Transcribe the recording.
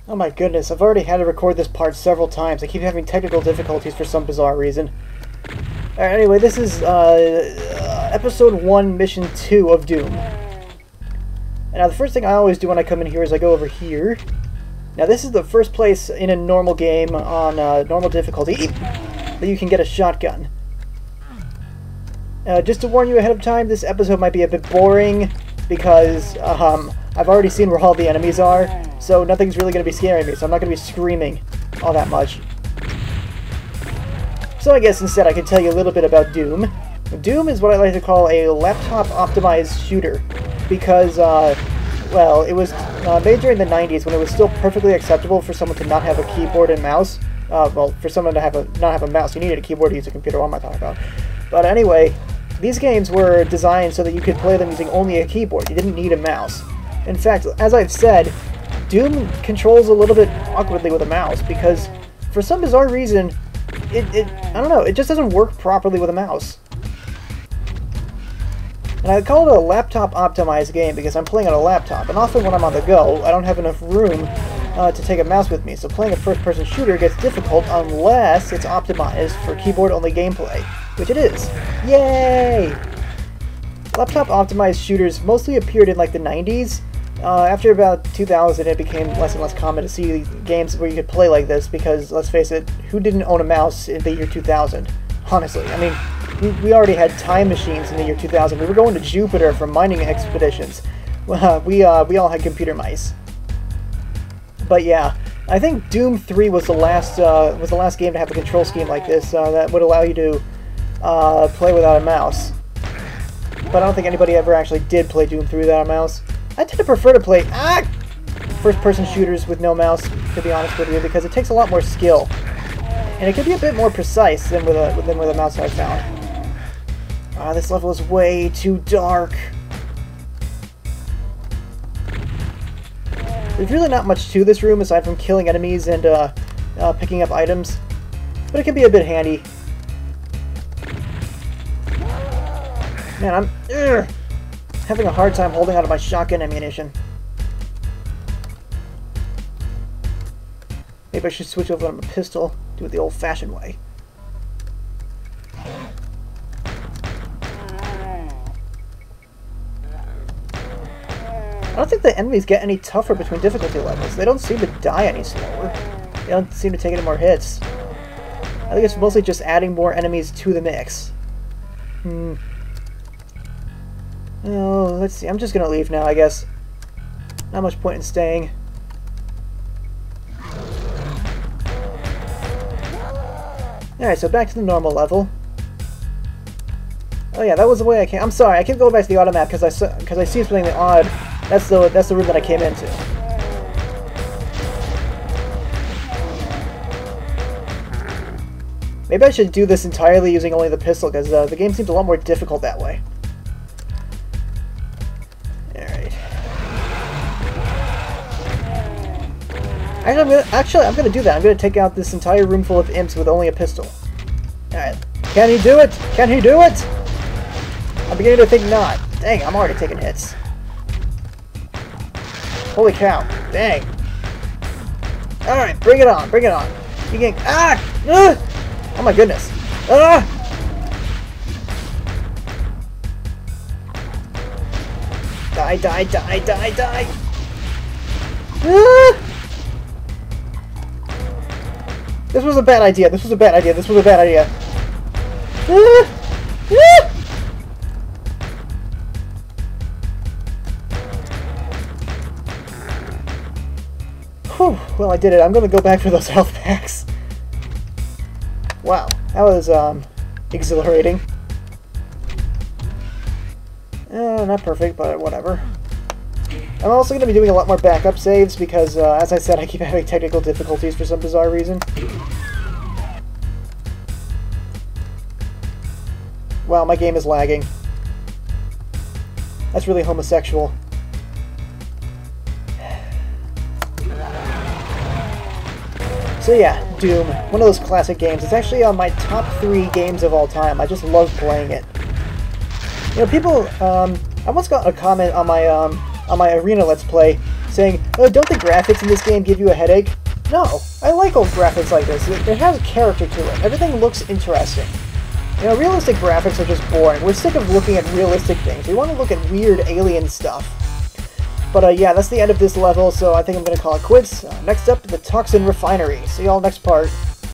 Oh my goodness, I've already had to record this part several times. I keep having technical difficulties for some bizarre reason. Alright, anyway, this is Episode 1, Mission 2 of Doom. And now the first thing I always do when I come in here is I go over here. Now this is the first place in a normal game on normal difficulty that you can get a shotgun. Just to warn you ahead of time, this episode might be a bit boring because I've already seen where all the enemies are, so nothing's really going to be scaring me, so I'm not going to be screaming all that much. So I guess instead I can tell you a little bit about Doom. Doom is what I like to call a laptop-optimized shooter, because, well, it was made during the 90s when it was still perfectly acceptable for someone to not have a keyboard and mouse. Well, for someone to not have a mouse, you needed a keyboard to use a computer, what am I talking about? But anyway, these games were designed so that you could play them using only a keyboard. You didn't need a mouse. In fact, as I've said, Doom controls a little bit awkwardly with a mouse because, for some bizarre reason, I don't know, it just doesn't work properly with a mouse. And I call it a laptop-optimized game because I'm playing on a laptop, and often when I'm on the go, I don't have enough room to take a mouse with me, so playing a first-person shooter gets difficult unless it's optimized for keyboard-only gameplay, which it is. Yay! Laptop-optimized shooters mostly appeared in like the 90s. After about 2000, it became less and less common to see games where you could play like this because, let's face it, who didn't own a mouse in the year 2000? Honestly, I mean, we already had time machines in the year 2000. We were going to Jupiter for mining expeditions. We all had computer mice. But yeah, I think Doom 3 was the last game to have a control scheme like this that would allow you to play without a mouse. But I don't think anybody ever actually did play Doom 3 without a mouse. I tend to prefer to play first-person shooters with no mouse, to be honest with you, because it takes a lot more skill. And it can be a bit more precise than with a mouse, I've found. This level is way too dark. There's really not much to this room aside from killing enemies and picking up items, but it can be a bit handy. Man, I'm having a hard time holding onto my shotgun ammunition. Maybe I should switch over to a pistol, do it the old-fashioned way. I don't think the enemies get any tougher between difficulty levels. They don't seem to die any slower. They don't seem to take any more hits. I think it's mostly just adding more enemies to the mix. Oh, let's see. I'm just gonna leave now, I guess. Not much point in staying. Alright, so back to the normal level. Oh yeah, that was the way I came. I'm sorry, I kept going back to the auto map because I see something odd. That's the room that I came into. Maybe I should do this entirely using only the pistol because the game seems a lot more difficult that way. Actually, I'm gonna do that. I'm gonna take out this entire room full of imps with only a pistol. Alright. Can he do it? Can he do it? I'm beginning to think not. Dang, I'm already taking hits. Holy cow. Dang. Alright, bring it on. Bring it on. You can... Oh my goodness. Die, die, die, die, die. This was a bad idea. This was a bad idea. This was a bad idea. Whew. Well, I did it. I'm going to go back for those health packs. Wow. That was, exhilarating. Not perfect, but whatever. I'm also going to be doing a lot more backup saves because, as I said, I keep having technical difficulties for some bizarre reason. Wow, my game is lagging. That's really homosexual. So yeah, Doom. One of those classic games. It's actually on my top 3 games of all time. I just love playing it. You know, people, I once got a comment on my on my Arena Let's Play, saying, oh, don't the graphics in this game give you a headache? No, I like old graphics like this. It has character to it. Everything looks interesting. You know, realistic graphics are just boring. We're sick of looking at realistic things. We want to look at weird alien stuff. But yeah, that's the end of this level, so I think I'm going to call it quits. Next up, the Toxin Refinery. See y'all next part.